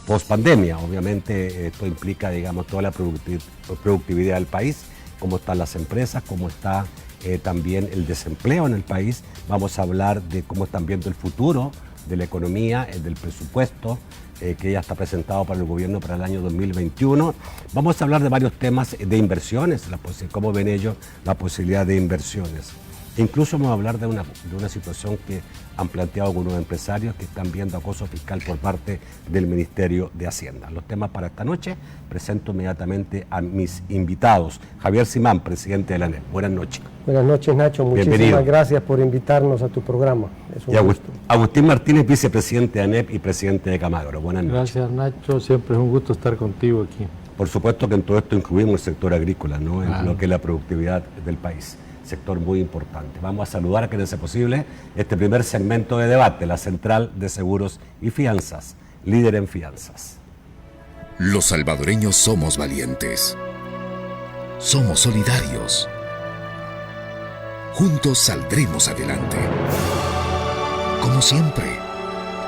post-pandemia. Obviamente esto implica, digamos, toda la productividad del país, cómo están las empresas, cómo está también el desempleo en el país. Vamos a hablar de cómo están viendo el futuro de la economía, del presupuesto que ya está presentado para el gobierno para el año 2021. Vamos a hablar de varios temas de inversiones, cómo ven ellos la posibilidad de inversiones. Incluso vamos a hablar de una situación que han planteado algunos empresarios que están viendo acoso fiscal por parte del Ministerio de Hacienda. Los temas para esta noche, presento inmediatamente a mis invitados. Javier Simán, presidente de la ANEP. Buenas noches. Buenas noches, Nacho. Muchísimas Bienvenido. Gracias por invitarnos a tu programa. Es un gusto. Agustín Martínez, vicepresidente de ANEP y presidente de Camagro. Buenas noches. Gracias, Nacho. Siempre es un gusto estar contigo aquí. Por supuesto que en todo esto incluimos el sector agrícola, ¿no? En lo que es la productividad del país. Sector muy importante. Vamos a saludar a quienes sea posible este primer segmento de debate, la Central de Seguros y Fianzas, líder en fianzas. Los salvadoreños somos valientes. Somos solidarios. Juntos saldremos adelante. Como siempre,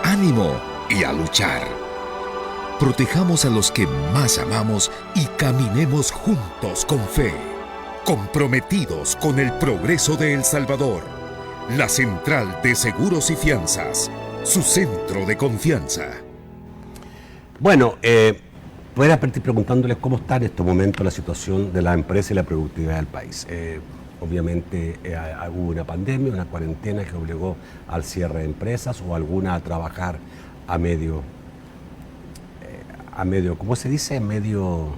ánimo y a luchar. Protejamos a los que más amamos y caminemos juntos con fe. Comprometidos con el progreso de El Salvador. La Central de Seguros y Fianzas, su centro de confianza. Bueno, voy a partir preguntándoles cómo está en este momento la situación de la empresa y la productividad del país. Obviamente hubo una pandemia, una cuarentena que obligó al cierre de empresas o alguna a trabajar a medio, ¿cómo se dice? A medias.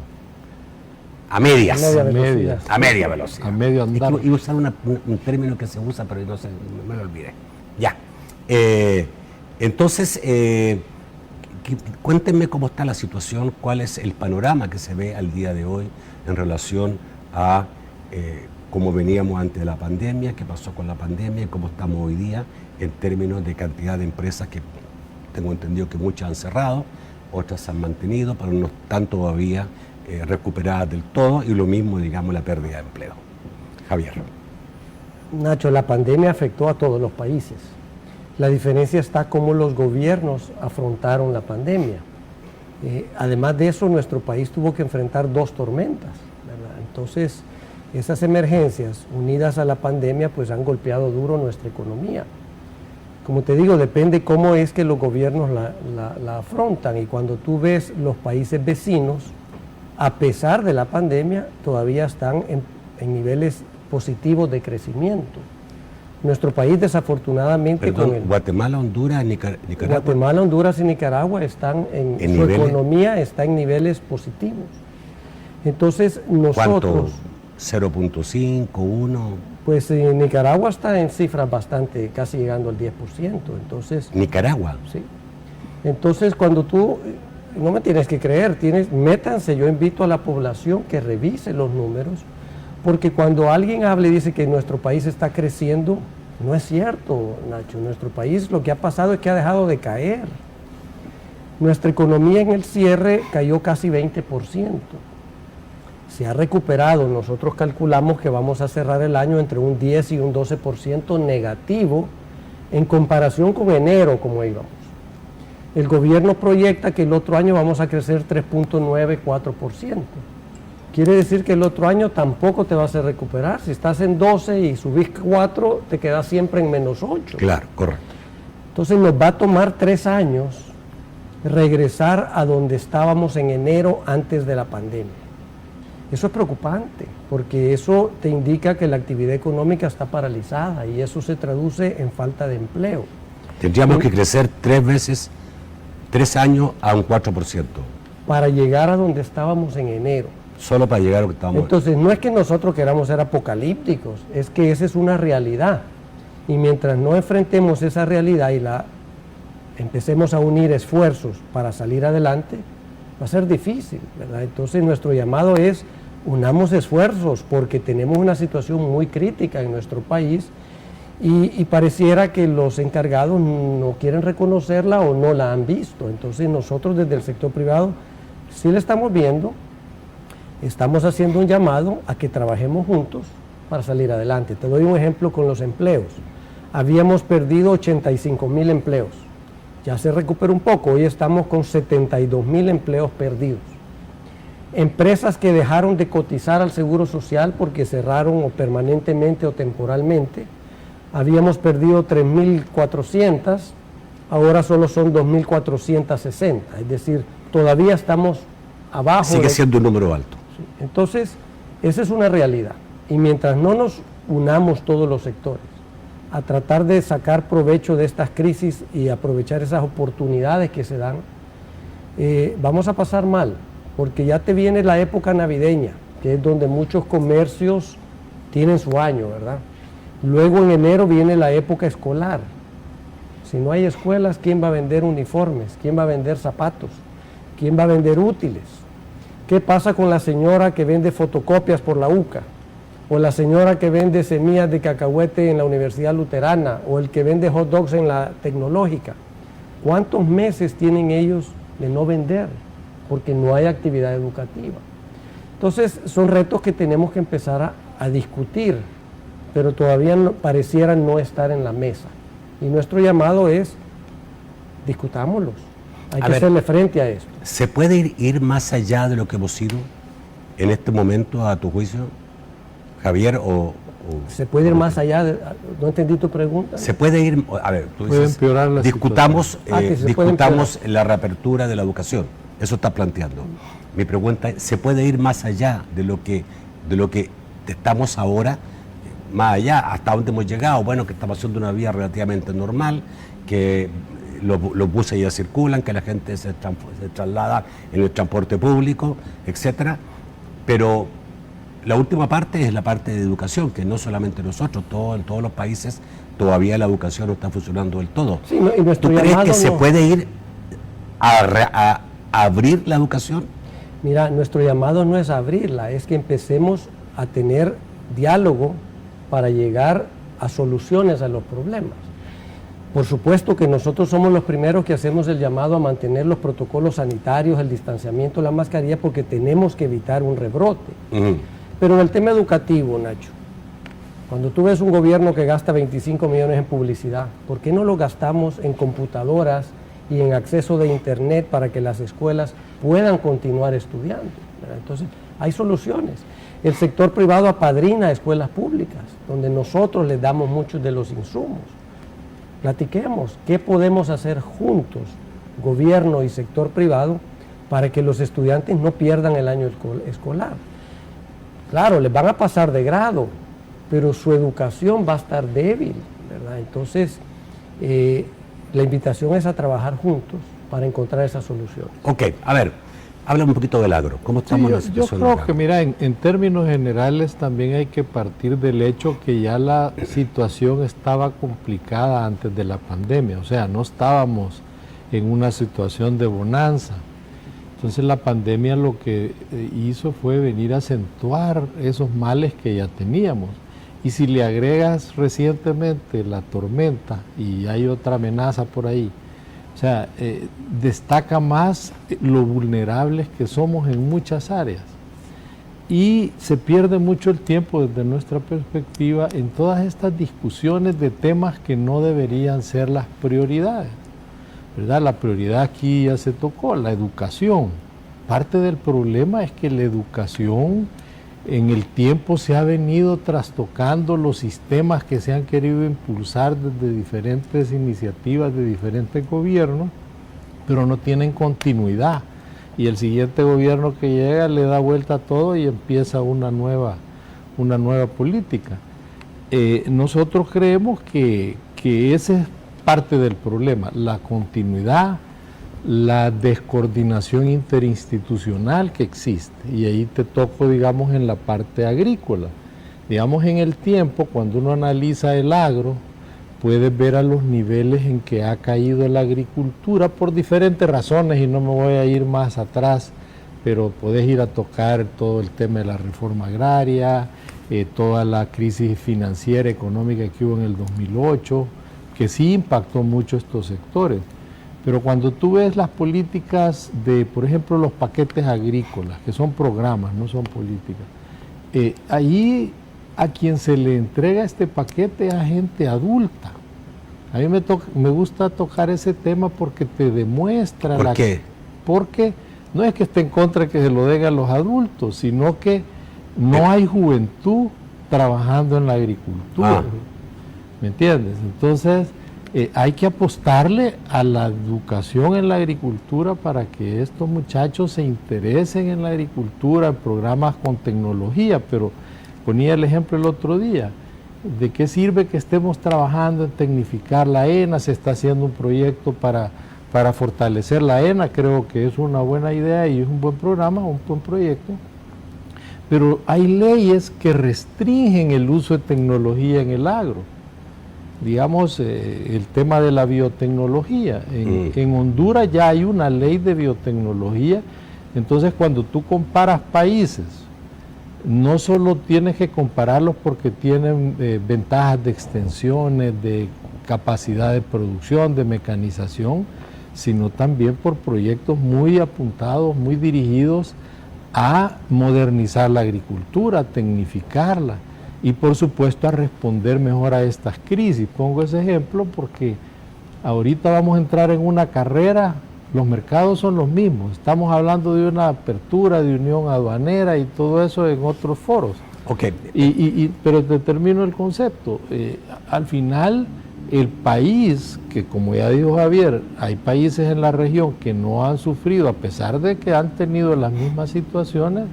A media velocidad. A medio andar. Iba a usar un término que se usa, pero no sé, me lo olvidé. Ya. Entonces, cuéntenme cómo está la situación, cuál es el panorama que se ve al día de hoy en relación a cómo veníamos antes de la pandemia, qué pasó con la pandemia y cómo estamos hoy día en términos de cantidad de empresas que tengo entendido que muchas han cerrado, otras se han mantenido, pero no están todavía recuperadas del todo, y lo mismo, digamos, la pérdida de empleo. Javier. Nacho, la pandemia afectó a todos los países. La diferencia está cómo los gobiernos afrontaron la pandemia. Además de eso, nuestro país tuvo que enfrentar 2 tormentas, ¿verdad? Entonces, esas emergencias unidas a la pandemia pues han golpeado duro nuestra economía. Como te digo, depende cómo es que los gobiernos la afrontan, y cuando tú ves los países vecinos, a pesar de la pandemia, todavía están en niveles positivos de crecimiento. Nuestro país, desafortunadamente... Perdón, Guatemala, Honduras, Nicaragua. Guatemala, Honduras y Nicaragua están su niveles, economía está en niveles positivos. Entonces, nosotros... ¿Cuánto? ¿0.5, 1? Pues Nicaragua está en cifras bastante, casi llegando al 10%. Entonces... ¿Nicaragua? Sí. Entonces, cuando tú... No me tienes que creer, métanse, yo invito a la población que revise los números, porque cuando alguien habla y dice que nuestro país está creciendo, no es cierto, Nacho. Nuestro país lo que ha pasado es que ha dejado de caer. Nuestra economía en el cierre cayó casi 20%. Se ha recuperado, nosotros calculamos que vamos a cerrar el año entre un 10 y un 12% negativo en comparación con enero, como íbamos. El gobierno proyecta que el otro año vamos a crecer 3.94%. Quiere decir que el otro año tampoco te vas a recuperar. Si estás en 12 y subís 4, te quedas siempre en menos 8. Claro, correcto. Entonces nos va a tomar 3 años regresar a donde estábamos en enero antes de la pandemia. Eso es preocupante, porque eso te indica que la actividad económica está paralizada y eso se traduce en falta de empleo. Tendríamos que crecer 3 años a un 4%. Para llegar a donde estábamos en enero. Solo para llegar a lo que estábamos. Entonces, no es que nosotros queramos ser apocalípticos, es que esa es una realidad. Y mientras no enfrentemos esa realidad y empecemos a unir esfuerzos para salir adelante, va a ser difícil, ¿verdad? Entonces, nuestro llamado es unamos esfuerzos, porque tenemos una situación muy crítica en nuestro país. Y pareciera que los encargados no quieren reconocerla o no la han visto. Entonces nosotros desde el sector privado sí la estamos viendo, estamos haciendo un llamado a que trabajemos juntos para salir adelante. Te doy un ejemplo con los empleos. Habíamos perdido 85,000 empleos Ya se recuperó un poco, hoy estamos con 72,000 empleos perdidos. Empresas que dejaron de cotizar al Seguro Social porque cerraron o permanentemente o temporalmente, habíamos perdido 3,400, ahora solo son 2,460, es decir, todavía estamos abajo. Sigue siendo un número alto. Entonces, esa es una realidad. Y mientras no nos unamos todos los sectores a tratar de sacar provecho de estas crisis y aprovechar esas oportunidades que se dan, vamos a pasar mal, porque ya te viene la época navideña, que es donde muchos comercios tienen su año, ¿verdad? Luego en enero viene la época escolar. Si no hay escuelas, ¿quién va a vender uniformes? ¿Quién va a vender zapatos? ¿Quién va a vender útiles? ¿Qué pasa con la señora que vende fotocopias por la UCA? O la señora que vende semillas de cacahuete en la Universidad Luterana, o el que vende hot dogs en la Tecnológica. ¿Cuántos meses tienen ellos de no vender? Porque no hay actividad educativa. Entonces, son retos que tenemos que empezar a discutir, pero todavía parecieran no estar en la mesa. Y nuestro llamado es, discutámoslos. Hay que hacerle frente a esto. ¿Se puede ir más allá de lo que hemos ido en este momento, a tu juicio, Javier? ¿Se puede ir más allá? No entendí tu pregunta. Se puede ir, a ver, tú puede dices, empeorar la discutamos situación. La reapertura de la educación. Eso está planteando. Mi pregunta es, ¿se puede ir más allá de lo que estamos ahora? Más allá, hasta dónde hemos llegado, bueno, que estamos haciendo una vía relativamente normal, que los buses ya circulan, que la gente se traslada en el transporte público, etcétera, pero la última parte es la parte de educación, que no solamente nosotros, en todos los países todavía la educación no está funcionando del todo. Sí, no, y ¿Tú crees que se puede ir a abrir la educación? Mira, nuestro llamado no es abrirla, es que empecemos a tener diálogo para llegar a soluciones a los problemas. Por supuesto que nosotros somos los primeros que hacemos el llamado a mantener los protocolos sanitarios, el distanciamiento, la mascarilla, porque tenemos que evitar un rebrote. Pero en el tema educativo, Nacho, cuando tú ves un gobierno que gasta 25 millones en publicidad, ¿por qué no lo gastamos en computadoras y en acceso de internet para que las escuelas puedan continuar estudiando? Entonces, hay soluciones. El sector privado apadrina escuelas públicas, donde nosotros les damos muchos de los insumos. Platiquemos, ¿qué podemos hacer juntos, gobierno y sector privado, para que los estudiantes no pierdan el año escolar? Claro, les van a pasar de grado, pero su educación va a estar débil, ¿verdad? Entonces, la invitación es a trabajar juntos para encontrar esa solución. Ok, a ver, háblame un poquito del agro. ¿Cómo estamos en la situación? Yo creo que, mira, en términos generales también hay que partir del hecho que ya la situación estaba complicada antes de la pandemia, o sea, no estábamos en una situación de bonanza. Entonces la pandemia lo que hizo fue venir a acentuar esos males que ya teníamos. Y si le agregas recientemente la tormenta y hay otra amenaza por ahí, o sea, destaca más lo vulnerables que somos en muchas áreas. Y se pierde mucho el tiempo desde nuestra perspectiva en todas estas discusiones de temas que no deberían ser las prioridades, ¿verdad? La prioridad aquí ya se tocó, la educación. Parte del problema es que la educación en el tiempo se ha venido trastocando los sistemas que se han querido impulsar desde diferentes iniciativas de diferentes gobiernos, pero no tienen continuidad. Y el siguiente gobierno que llega le da vuelta a todo y empieza una nueva política. Nosotros creemos que ese es parte del problema, la continuidad, la descoordinación interinstitucional que existe. Y ahí te toco, digamos, en la parte agrícola. Digamos, en el tiempo, cuando uno analiza el agro, puedes ver a los niveles en que ha caído la agricultura por diferentes razones, y no me voy a ir más atrás, pero podés ir a tocar todo el tema de la reforma agraria, toda la crisis financiera, económica que hubo en el 2008, que sí impactó mucho estos sectores. Pero cuando tú ves las políticas de, por ejemplo, los paquetes agrícolas, que son programas, no son políticas, allí a quien se le entrega este paquete es a gente adulta. A mí me gusta tocar ese tema porque te demuestra... ¿Por qué? Porque no es que esté en contra de que se lo den a los adultos, sino que no hay juventud trabajando en la agricultura. ¿Me entiendes? Entonces, hay que apostarle a la educación en la agricultura para que estos muchachos se interesen en la agricultura, en programas con tecnología, pero ponía el ejemplo el otro día. ¿De qué sirve que estemos trabajando en tecnificar la ENA? Se está haciendo un proyecto para fortalecer la ENA, creo que es una buena idea y es un buen programa, un buen proyecto, pero hay leyes que restringen el uso de tecnología en el agro. Digamos, el tema de la biotecnología. En Honduras ya hay una ley de biotecnología, entonces cuando tú comparas países, no solo tienes que compararlos porque tienen ventajas de extensiones, de capacidad de producción, de mecanización, sino también por proyectos muy apuntados, muy dirigidos a modernizar la agricultura, a tecnificarla y por supuesto a responder mejor a estas crisis. Pongo ese ejemplo porque ahorita vamos a entrar en una carrera, los mercados son los mismos, estamos hablando de una apertura de unión aduanera y todo eso en otros foros. Okay. Pero te termino el concepto. Al final, el país, que como ya dijo Javier, hay países en la región que no han sufrido, a pesar de que han tenido las mismas situaciones,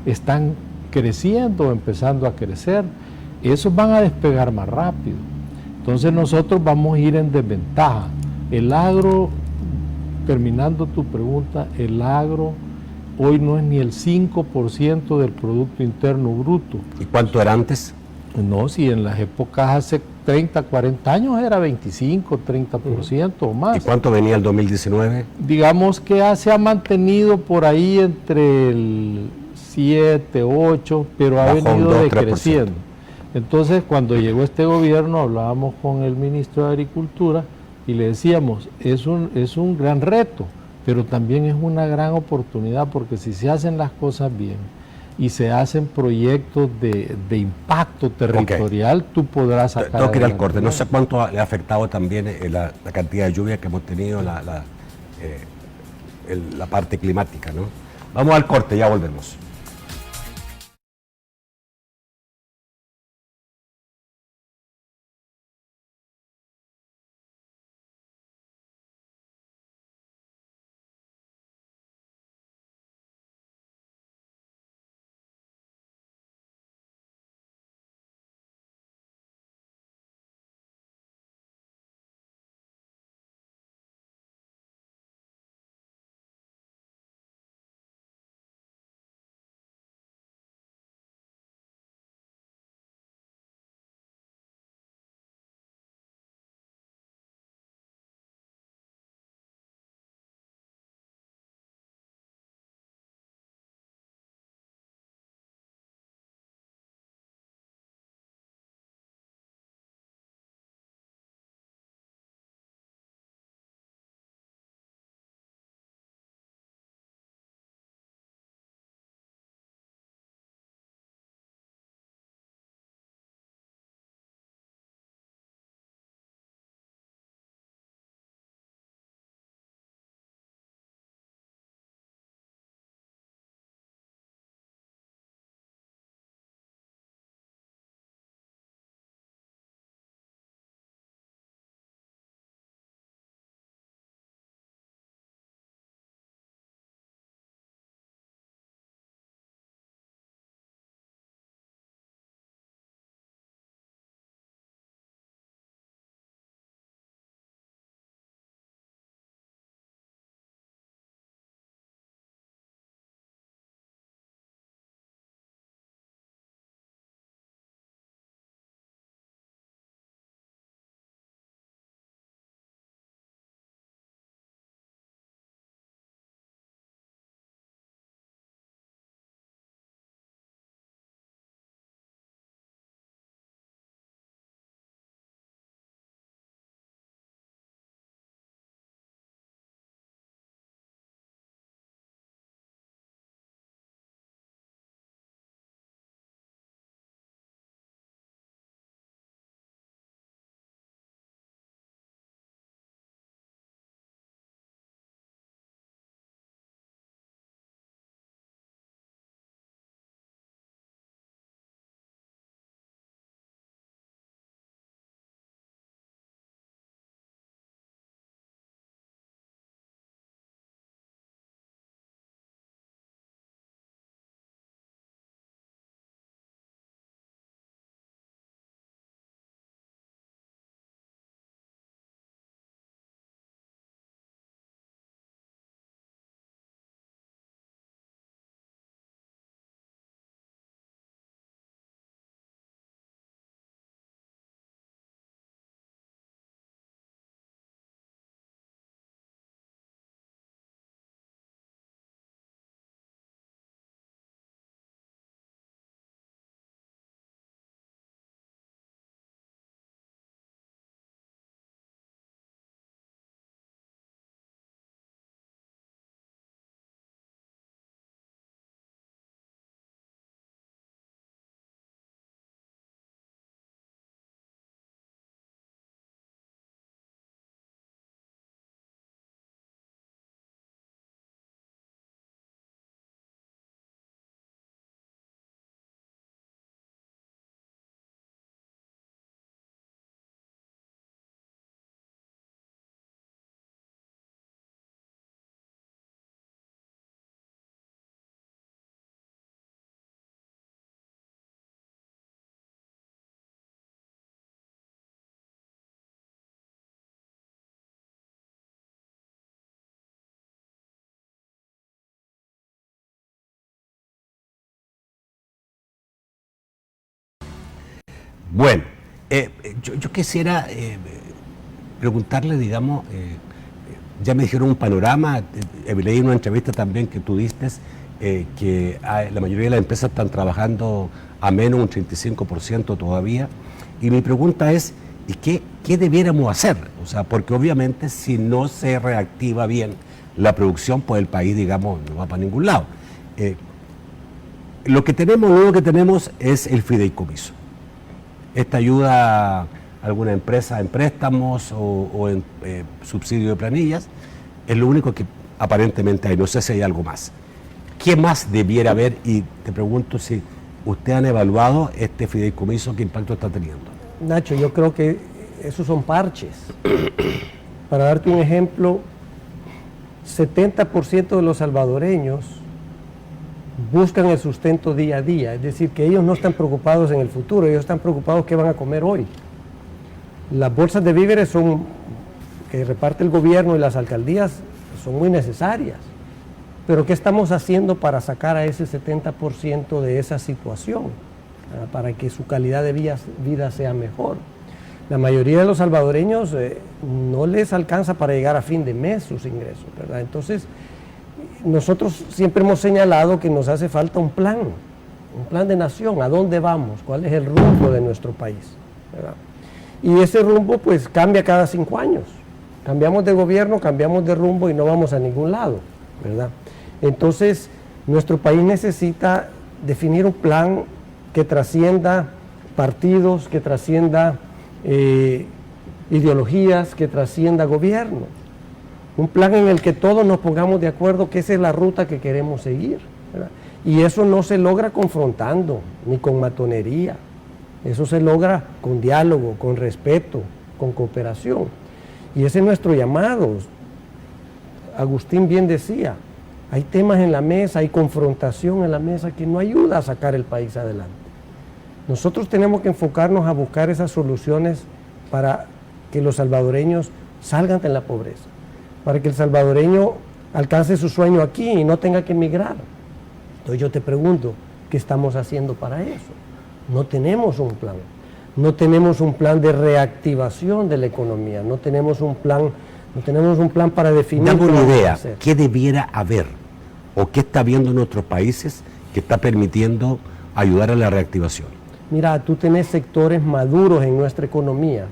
están creciendo, empezando a crecer. Esos van a despegar más rápido. Entonces nosotros vamos a ir en desventaja. El agro, terminando tu pregunta, el agro hoy no es ni el 5% del Producto Interno Bruto. ¿Y cuánto era antes? No, si en las épocas hace 30, 40 años era 25, 30% o más. ¿Y cuánto venía el 2019? Digamos que se ha mantenido por ahí entre el 7, 8, pero ha venido decreciendo. Entonces, cuando llegó este gobierno, hablábamos con el ministro de Agricultura y le decíamos, es un gran reto, pero también es una gran oportunidad, porque si se hacen las cosas bien y se hacen proyectos de impacto territorial, tú podrás sacar... Tengo que ir al corte. No sé cuánto le ha afectado también la cantidad de lluvia que hemos tenido, la parte climática, ¿no? Vamos al corte, ya volvemos. Bueno, yo quisiera preguntarle, digamos, ya me dijeron un panorama, leí en una entrevista también que tú diste, que la mayoría de las empresas están trabajando a menos un 35% todavía, y mi pregunta es, ¿y qué debiéramos hacer? O sea, porque obviamente si no se reactiva bien la producción, pues el país, digamos, no va para ningún lado. Lo único que tenemos es el fideicomiso. Esta ayuda a alguna empresa en préstamos o en subsidio de planillas, es lo único que aparentemente hay. No sé si hay algo más. ¿Qué más debiera haber? Y te pregunto si ustedes han evaluado este fideicomiso, ¿qué impacto está teniendo? Nacho, yo creo que esos son parches. Para darte un ejemplo, 70% de los salvadoreños buscan el sustento día a día, es decir, que ellos no están preocupados en el futuro, ellos están preocupados qué van a comer hoy. Las bolsas de víveres que reparte el gobierno y las alcaldías son muy necesarias, pero ¿qué estamos haciendo para sacar a ese 70% de esa situación? Para que su calidad de vida sea mejor. La mayoría de los salvadoreños no les alcanza para llegar a fin de mes sus ingresos, ¿verdad? Entonces, nosotros siempre hemos señalado que nos hace falta un plan de nación, a dónde vamos, cuál es el rumbo de nuestro país, ¿verdad? Y ese rumbo pues cambia cada 5 años. Cambiamos de gobierno, cambiamos de rumbo y no vamos a ningún lado, ¿verdad? Entonces, nuestro país necesita definir un plan que trascienda partidos, que trascienda ideologías, que trascienda gobierno. Un plan en el que todos nos pongamos de acuerdo que esa es la ruta que queremos seguir, ¿verdad? Y eso no se logra confrontando, ni con matonería. Eso se logra con diálogo, con respeto, con cooperación. Y ese es nuestro llamado. Agustín bien decía, hay temas en la mesa, hay confrontación en la mesa que no ayuda a sacar el país adelante. Nosotros tenemos que enfocarnos a buscar esas soluciones para que los salvadoreños salgan de la pobreza, para que el salvadoreño alcance su sueño aquí y no tenga que emigrar. Entonces yo te pregunto, ¿qué estamos haciendo para eso? No tenemos un plan. No tenemos un plan de reactivación de la economía, no tenemos un plan para definir. Dame una idea, ¿qué debiera haber o qué está viendo en otros países que está permitiendo ayudar a la reactivación? Mira, tú tenés sectores maduros en nuestra economía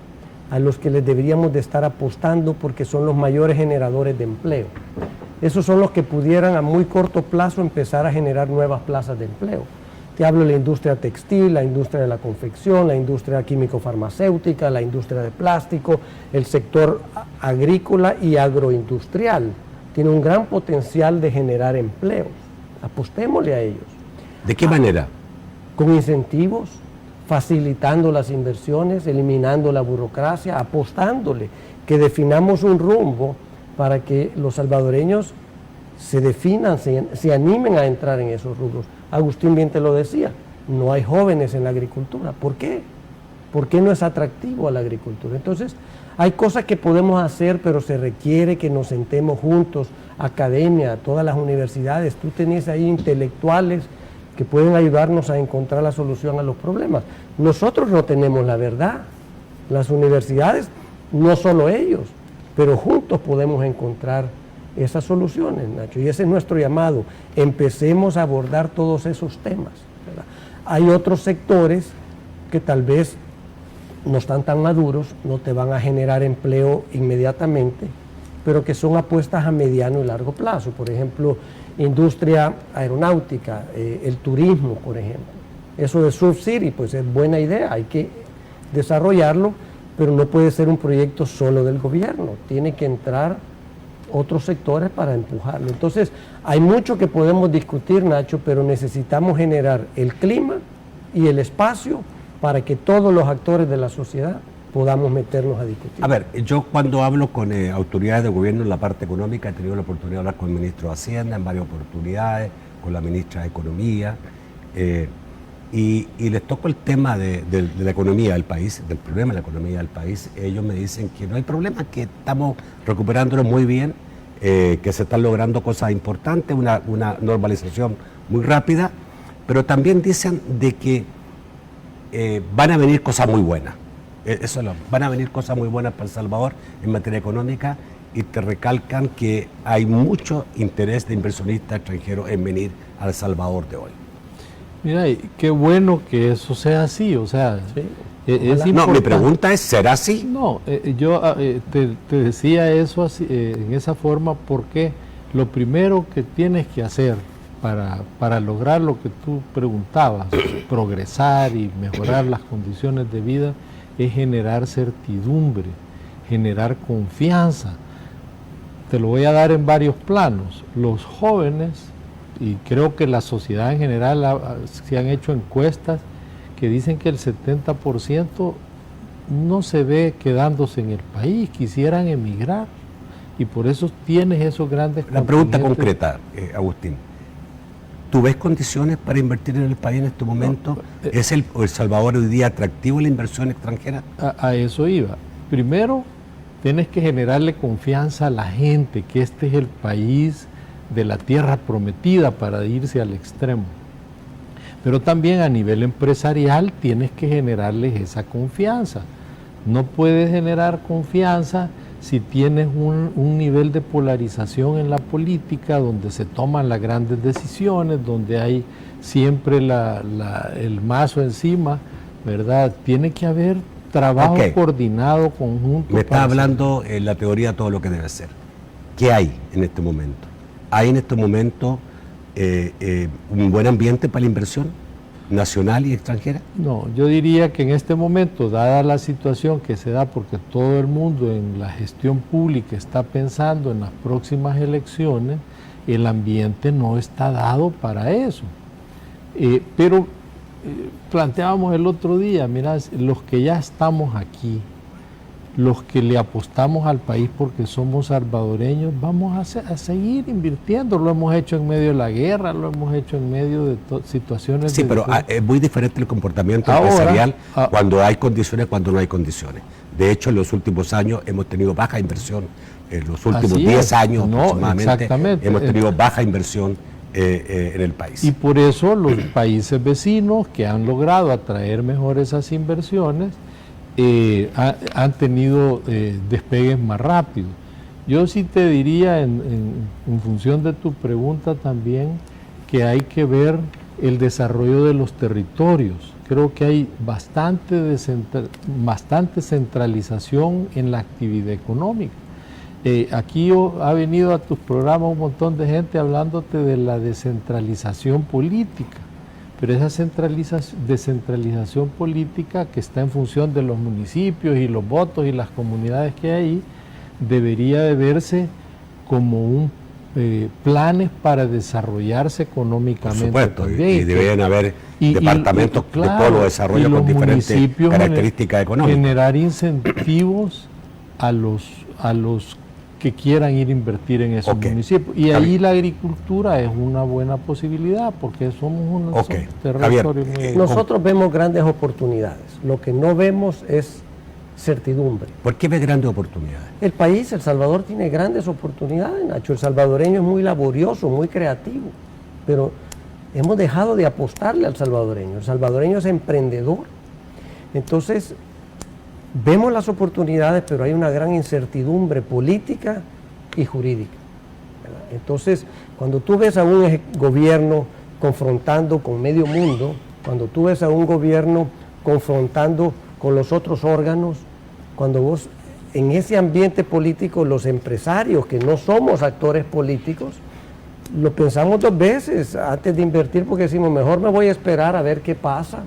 a los que les deberíamos de estar apostando porque son los mayores generadores de empleo. Esos son los que pudieran a muy corto plazo empezar a generar nuevas plazas de empleo. Te hablo de la industria textil, la industria de la confección, la industria químico-farmacéutica, la industria de plástico, el sector agrícola y agroindustrial. Tiene un gran potencial de generar empleos. Apostémosle a ellos. ¿De qué manera? Con incentivos, facilitando las inversiones, eliminando la burocracia, apostándole, que definamos un rumbo para que los salvadoreños se definan, se animen a entrar en esos rubros. Agustín bien te lo decía, no hay jóvenes en la agricultura. ¿Por qué? ¿Por qué no es atractivo a la agricultura? Entonces, hay cosas que podemos hacer, pero se requiere que nos sentemos juntos, academia, todas las universidades. Tú tenés ahí intelectuales que pueden ayudarnos a encontrar la solución a los problemas. Nosotros no tenemos la verdad. Las universidades, no solo ellos, pero juntos podemos encontrar esas soluciones, Nacho, y ese es nuestro llamado. Empecemos a abordar todos esos temas, ¿verdad? Hay otros sectores que tal vez no están tan maduros, no te van a generar empleo inmediatamente, pero que son apuestas a mediano y largo plazo. Por ejemplo, industria aeronáutica, el turismo, por ejemplo. Eso de Surf City, pues es buena idea, hay que desarrollarlo, pero no puede ser un proyecto solo del gobierno, tiene que entrar otros sectores para empujarlo. Entonces, hay mucho que podemos discutir, Nacho, pero necesitamos generar el clima y el espacio para que todos los actores de la sociedad podamos meternos a discutir. A ver, yo cuando hablo con autoridades de gobierno en la parte económica, he tenido la oportunidad de hablar con el ministro de Hacienda en varias oportunidades, con la ministra de Economía, y les toco el tema de la economía del país, del problema de la economía del país. Ellos me dicen que no hay problema, que estamos recuperándonos muy bien, que se están logrando cosas importantes, una normalización muy rápida, pero también dicen de que van a venir cosas muy buenas. Van a venir cosas muy buenas para El Salvador en materia económica, y te recalcan que hay mucho interés de inversionistas extranjeros en venir a El Salvador de hoy. Mira, y qué bueno que eso sea así, o sea, Sí. es No, mi importante. pregunta es, ¿será así? No, yo te decía eso así, en esa forma porque lo primero que tienes que hacer para lograr lo que tú preguntabas, progresar y mejorar las condiciones de vida, es generar certidumbre, generar confianza. Te lo voy a dar en varios planos. Los jóvenes, y creo que la sociedad en general, se han hecho encuestas que dicen que el 70% no se ve quedándose en el país, quisieran emigrar, y por eso tienes esos grandes La pregunta contingentes. concreta, Agustín. ¿Tú ves condiciones para invertir en el país en este momento? ¿Es El Salvador hoy día atractivo a la inversión extranjera? A eso iba. Primero, tienes que generarle confianza a la gente, que este es el país de la tierra prometida para irse al extremo. Pero también a nivel empresarial tienes que generarles esa confianza. No puedes generar confianza si tienes un nivel de polarización en la política, donde se toman las grandes decisiones, donde hay siempre el mazo encima, ¿verdad? Tiene que haber trabajo coordinado, conjunto. Me está hablando en la teoría todo lo que debe ser. ¿Qué hay en este momento? ¿Hay en este momento un buen ambiente para la inversión nacional y extranjera? No, yo diría que en este momento, dada la situación que se da, porque todo el mundo en la gestión pública está pensando en las próximas elecciones, el ambiente no está dado para eso. Pero planteábamos el otro día, mira, los que ya estamos aquí, los que le apostamos al país porque somos salvadoreños, vamos a seguir invirtiendo. Lo hemos hecho en medio de la guerra, lo hemos hecho en medio de situaciones. Sí, pero es muy diferente el comportamiento Ahora, empresarial cuando hay condiciones, cuando no hay condiciones. De hecho, en los últimos años hemos tenido baja inversión. En los últimos 10 años aproximadamente hemos tenido baja inversión en el país. Y por eso los países vecinos que han logrado atraer mejor esas inversiones han tenido despegues más rápidos. Yo sí te diría, en función de tu pregunta también, que hay que ver el desarrollo de los territorios. Creo que hay bastante centralización en la actividad económica. Aquí ha venido a tus programas un montón de gente hablándote de la descentralización política, pero esa descentralización política que está en función de los municipios y los votos y las comunidades que hay ahí, debería de verse como planes para desarrollarse económicamente. Por supuesto, también, y deberían haber departamentos de polo de desarrollo con diferentes características económicas. Generar incentivos a los que quieran ir a invertir en esos municipios. Y ahí la agricultura es una buena posibilidad, porque somos un territorio muy... Nosotros vemos grandes oportunidades. Lo que no vemos es certidumbre. ¿Por qué ve grandes oportunidades? El país, El Salvador, tiene grandes oportunidades, Nacho. El salvadoreño es muy laborioso, muy creativo, pero hemos dejado de apostarle al salvadoreño. El salvadoreño es emprendedor. Entonces, vemos las oportunidades, pero hay una gran incertidumbre política y jurídica, ¿verdad? Entonces, cuando tú ves a un gobierno confrontando con medio mundo, cuando tú ves a un gobierno confrontando con los otros órganos, cuando vos en ese ambiente político, los empresarios que no somos actores políticos, lo pensamos dos veces antes de invertir, porque decimos, mejor me voy a esperar a ver qué pasa.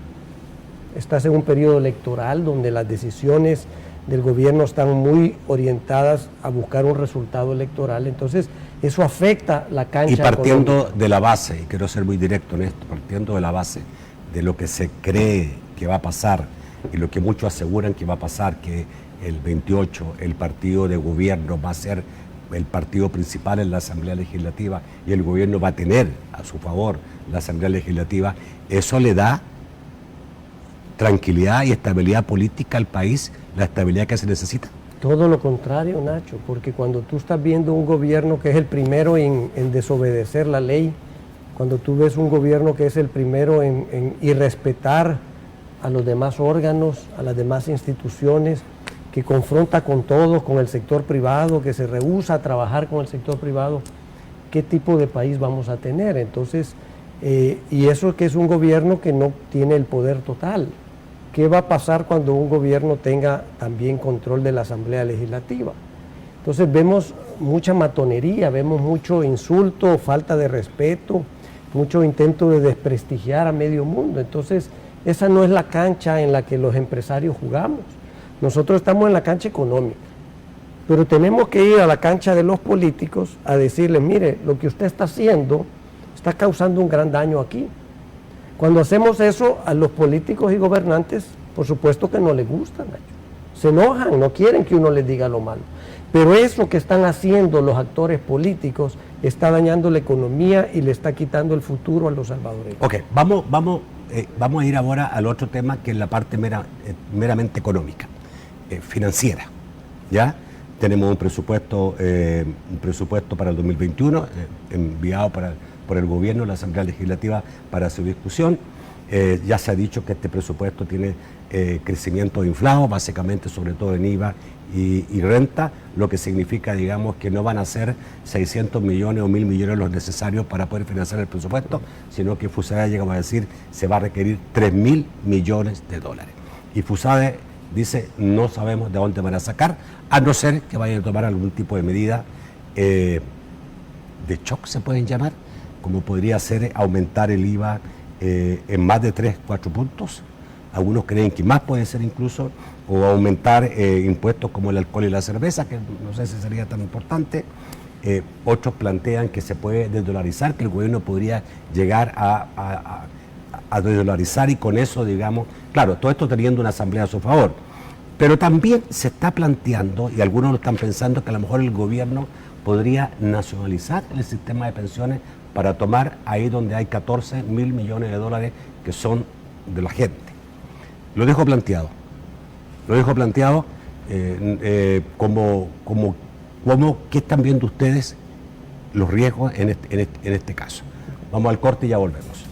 Estás en un periodo electoral donde las decisiones del gobierno están muy orientadas a buscar un resultado electoral, entonces eso afecta la cancha. Y partiendo económica. de la base, y quiero ser muy directo en esto, partiendo de la base de lo que se cree que va a pasar y lo que muchos aseguran que va a pasar, que el 28 el partido de gobierno va a ser el partido principal en la Asamblea Legislativa y el gobierno va a tener a su favor la Asamblea Legislativa, eso le da tranquilidad y estabilidad política al país, la estabilidad que se necesita. Todo lo contrario, Nacho, porque cuando tú estás viendo un gobierno que es el primero en desobedecer la ley, cuando tú ves un gobierno que es el primero en irrespetar a los demás órganos, a las demás instituciones, que confronta con todos, con el sector privado, que se rehúsa a trabajar con el sector privado, ¿qué tipo de país vamos a tener? Entonces, y eso que es un gobierno que no tiene el poder total. ¿Qué va a pasar cuando un gobierno tenga también control de la Asamblea Legislativa? Entonces vemos mucha matonería, vemos mucho insulto, falta de respeto, mucho intento de desprestigiar a medio mundo. Entonces, esa no es la cancha en la que los empresarios jugamos. Nosotros estamos en la cancha económica, pero tenemos que ir a la cancha de los políticos a decirles, mire, lo que usted está haciendo está causando un gran daño aquí. Cuando hacemos eso, a los políticos y gobernantes, por supuesto que no les gusta, Nacho. Se enojan, no quieren que uno les diga lo malo. Pero eso que están haciendo los actores políticos está dañando la economía y le está quitando el futuro a los salvadoreños. Ok, vamos a ir ahora al otro tema, que es la parte meramente económica, financiera. ¿Ya? Tenemos un presupuesto para el 2021 enviado por el gobierno, la Asamblea Legislativa, para su discusión. Ya se ha dicho que este presupuesto tiene crecimiento inflado, básicamente sobre todo en IVA y renta, lo que significa, digamos, que no van a ser 600 millones o 1.000 millones los necesarios para poder financiar el presupuesto, sino que FUSADE, llegamos a decir, se va a requerir 3.000 millones de dólares. Y FUSADE dice, no sabemos de dónde van a sacar, a no ser que vayan a tomar algún tipo de medida de shock, se pueden llamar, como podría ser aumentar el IVA en más de 3-4 puntos. Algunos creen que más puede ser incluso, o aumentar impuestos como el alcohol y la cerveza, que no sé si sería tan importante. Otros plantean que se puede desdolarizar, que el gobierno podría llegar a desdolarizar, y con eso, digamos, claro, todo esto teniendo una asamblea a su favor. Pero también se está planteando, y algunos lo están pensando, que a lo mejor el gobierno podría nacionalizar el sistema de pensiones para tomar ahí donde hay 14.000 millones de dólares que son de la gente. Lo dejo planteado. ¿Qué están viendo ustedes los riesgos en este caso? Vamos al corte y ya volvemos.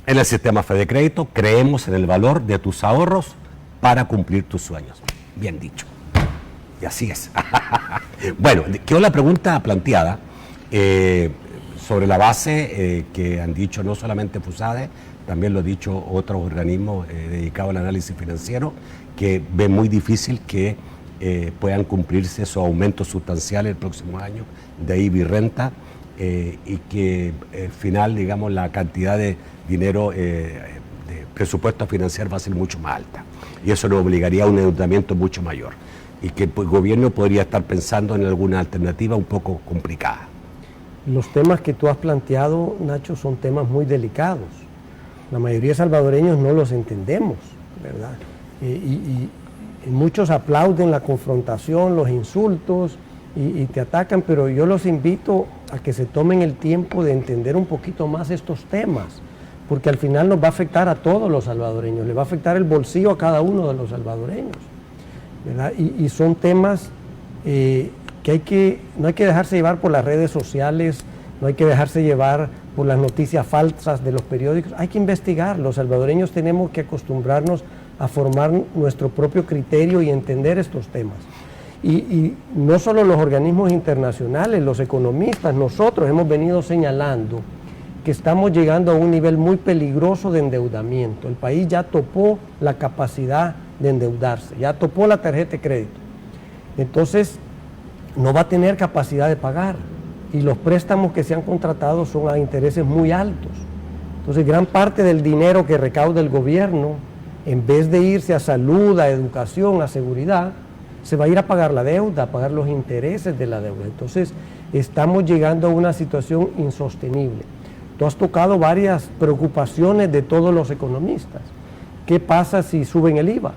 En el sistema Fede Crédito creemos en el valor de tus ahorros para cumplir tus sueños. Bien dicho. Y así es. Bueno, quedó la pregunta planteada sobre la base que han dicho no solamente FUSADE, también lo han dicho otros organismos dedicados al análisis financiero, que ven muy difícil que puedan cumplirse esos aumentos sustanciales el próximo año de IVA y renta, y que al final, digamos, la cantidad de dinero de presupuesto a financiar va a ser mucho más alta. Y eso nos obligaría a un endeudamiento mucho mayor. Y que el gobierno podría estar pensando en alguna alternativa un poco complicada. Los temas que tú has planteado, Nacho, son temas muy delicados. La mayoría de salvadoreños no los entendemos, ¿verdad? Y muchos aplauden la confrontación, los insultos y te atacan, pero yo los invito a que se tomen el tiempo de entender un poquito más estos temas, porque al final nos va a afectar a todos los salvadoreños, le va a afectar el bolsillo a cada uno de los salvadoreños, ¿verdad? Y son temas que no hay que dejarse llevar por las redes sociales, no hay que dejarse llevar por las noticias falsas de los periódicos, hay que investigar. Los salvadoreños tenemos que acostumbrarnos a formar nuestro propio criterio y entender estos temas. Y no solo los organismos internacionales, los economistas, nosotros hemos venido señalando que estamos llegando a un nivel muy peligroso de endeudamiento. El país ya topó la capacidad de endeudarse, ya topó la tarjeta de crédito. Entonces, no va a tener capacidad de pagar. Y los préstamos que se han contratado son a intereses muy altos. Entonces, gran parte del dinero que recauda el gobierno, en vez de irse a salud, a educación, a seguridad, se va a ir a pagar la deuda, a pagar los intereses de la deuda. Entonces, estamos llegando a una situación insostenible. Tú has tocado varias preocupaciones de todos los economistas. ¿Qué pasa si suben el IVA?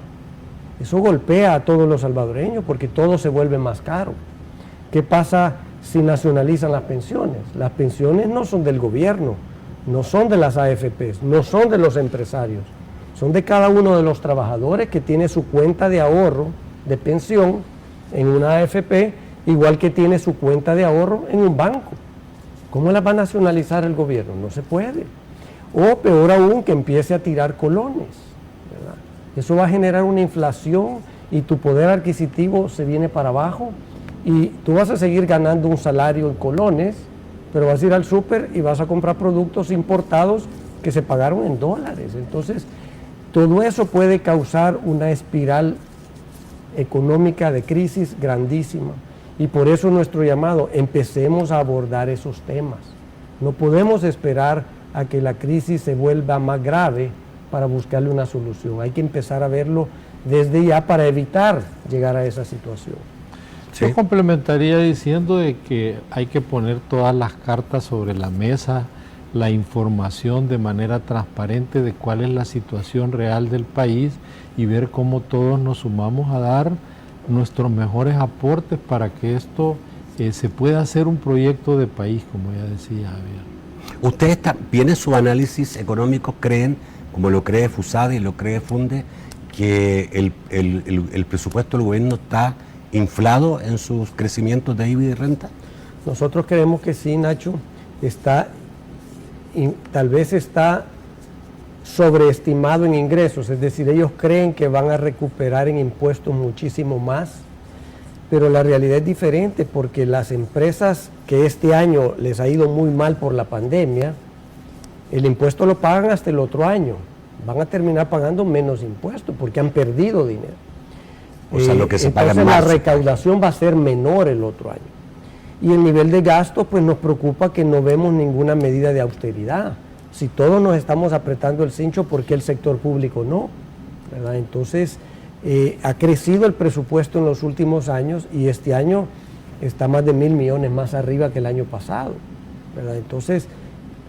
Eso golpea a todos los salvadoreños porque todo se vuelve más caro. ¿Qué pasa si nacionalizan las pensiones? Las pensiones no son del gobierno, no son de las AFPs, no son de los empresarios, son de cada uno de los trabajadores que tiene su cuenta de ahorro de pensión en una AFP, igual que tiene su cuenta de ahorro en un banco. ¿Cómo las va a nacionalizar el gobierno? No se puede. O peor aún, que empiece a tirar colones, ¿verdad? Eso va a generar una inflación y tu poder adquisitivo se viene para abajo y tú vas a seguir ganando un salario en colones, pero vas a ir al súper y vas a comprar productos importados que se pagaron en dólares. Entonces, todo eso puede causar una espiral económica de crisis grandísima. Y por eso nuestro llamado, empecemos a abordar esos temas. No podemos esperar a que la crisis se vuelva más grave para buscarle una solución. Hay que empezar a verlo desde ya para evitar llegar a esa situación. ¿Sí? Yo complementaría diciendo de que hay que poner todas las cartas sobre la mesa, la información de manera transparente de cuál es la situación real del país y ver cómo todos nos sumamos a dar nuestros mejores aportes para que esto se pueda hacer un proyecto de país, como ya decía Javier. ¿Ustedes también en su análisis económico creen, como lo cree FUSADE y lo cree FUNDE, que el presupuesto del gobierno está inflado en sus crecimientos de IVA y de renta? Nosotros creemos que sí, Nacho, tal vez está sobreestimado en ingresos, es decir, ellos creen que van a recuperar en impuestos muchísimo más, pero la realidad es diferente porque las empresas que este año les ha ido muy mal por la pandemia, el impuesto lo pagan hasta el otro año, van a terminar pagando menos impuestos porque han perdido dinero. O sea, lo que se paga entonces más. La recaudación va a ser menor el otro año. Y el nivel de gasto, pues nos preocupa que no vemos ninguna medida de austeridad. Si todos nos estamos apretando el cincho, ¿por qué el sector público no? ¿Verdad? Entonces, ha crecido el presupuesto en los últimos años y este año está más de 1.000 millones más arriba que el año pasado, ¿verdad? Entonces,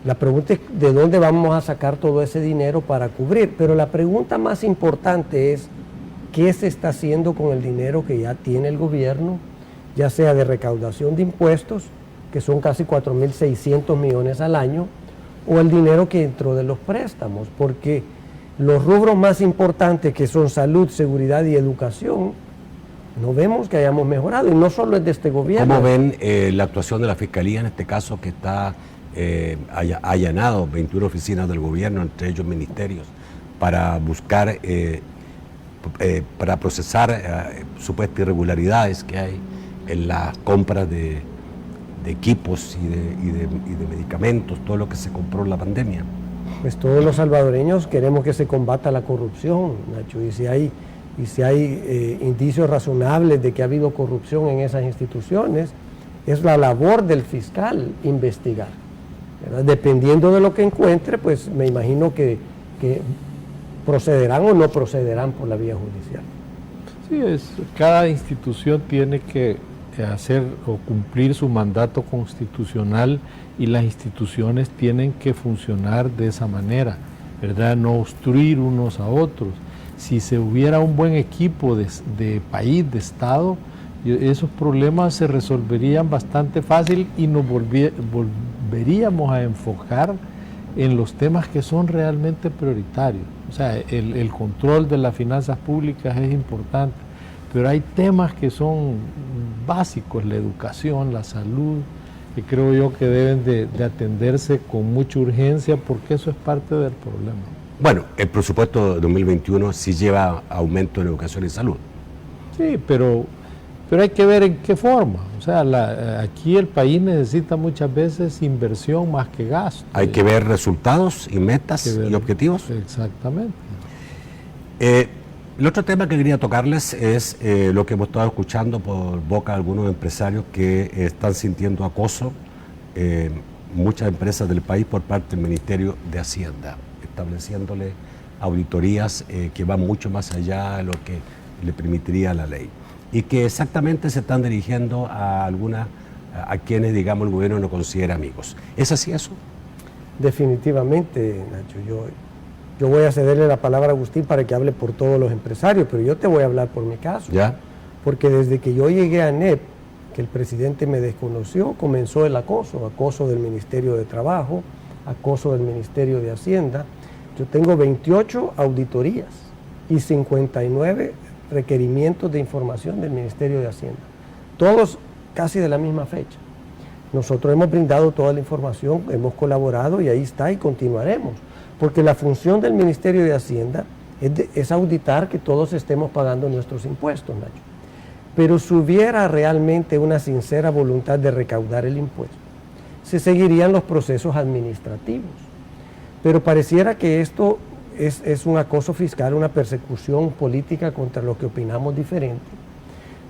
la pregunta es ¿de dónde vamos a sacar todo ese dinero para cubrir? Pero la pregunta más importante es ¿qué se está haciendo con el dinero que ya tiene el gobierno, ya sea de recaudación de impuestos, que son casi 4.600 millones al año, o el dinero que entró de los préstamos? Porque los rubros más importantes, que son salud, seguridad y educación, no vemos que hayamos mejorado, y no solo es de este gobierno. ¿Cómo ven la actuación de la Fiscalía en este caso que está ha allanado 21 oficinas del gobierno, entre ellos ministerios, para buscar, para procesar supuestas irregularidades que hay en las compras de equipos y de medicamentos, todo lo que se compró en la pandemia. Pues todos los salvadoreños queremos que se combata la corrupción, Nacho, y si hay indicios razonables de que ha habido corrupción en esas instituciones, es la labor del fiscal investigar, ¿verdad? Dependiendo de lo que encuentre, pues me imagino que procederán o no procederán por la vía judicial. Sí, cada institución tiene que hacer o cumplir su mandato constitucional y las instituciones tienen que funcionar de esa manera, ¿verdad? No obstruir unos a otros. Si se hubiera un buen equipo de país, de Estado, esos problemas se resolverían bastante fácil y nos volveríamos a enfocar en los temas que son realmente prioritarios. O sea, el control de las finanzas públicas es importante, pero hay temas que son básicos, la educación, la salud, que creo yo que deben de atenderse con mucha urgencia porque eso es parte del problema. Bueno, el presupuesto de 2021 sí lleva aumento en educación y salud. Sí, pero hay que ver en qué forma. O sea, aquí el país necesita muchas veces inversión más que gasto. Hay que ver resultados y metas y objetivos. Exactamente. El otro tema que quería tocarles es lo que hemos estado escuchando por boca de algunos empresarios que están sintiendo acoso, muchas empresas del país por parte del Ministerio de Hacienda, estableciéndole auditorías que van mucho más allá de lo que le permitiría la ley y que exactamente se están dirigiendo a quienes, digamos, el gobierno no considera amigos. ¿Es así eso? Definitivamente, Nacho. Yo voy a cederle la palabra a Agustín para que hable por todos los empresarios, pero yo te voy a hablar por mi caso. ¿Ya? Porque desde que yo llegué a ANEP, que el presidente me desconoció, comenzó el acoso del Ministerio de Trabajo, acoso del Ministerio de Hacienda. Yo tengo 28 auditorías y 59 requerimientos de información del Ministerio de Hacienda, todos casi de la misma fecha. Nosotros hemos brindado toda la información, hemos colaborado y ahí está y continuaremos, porque la función del Ministerio de Hacienda es auditar que todos estemos pagando nuestros impuestos, Nacho. Pero si hubiera realmente una sincera voluntad de recaudar el impuesto, se seguirían los procesos administrativos. Pero pareciera que esto es un acoso fiscal, una persecución política contra los que opinamos diferente,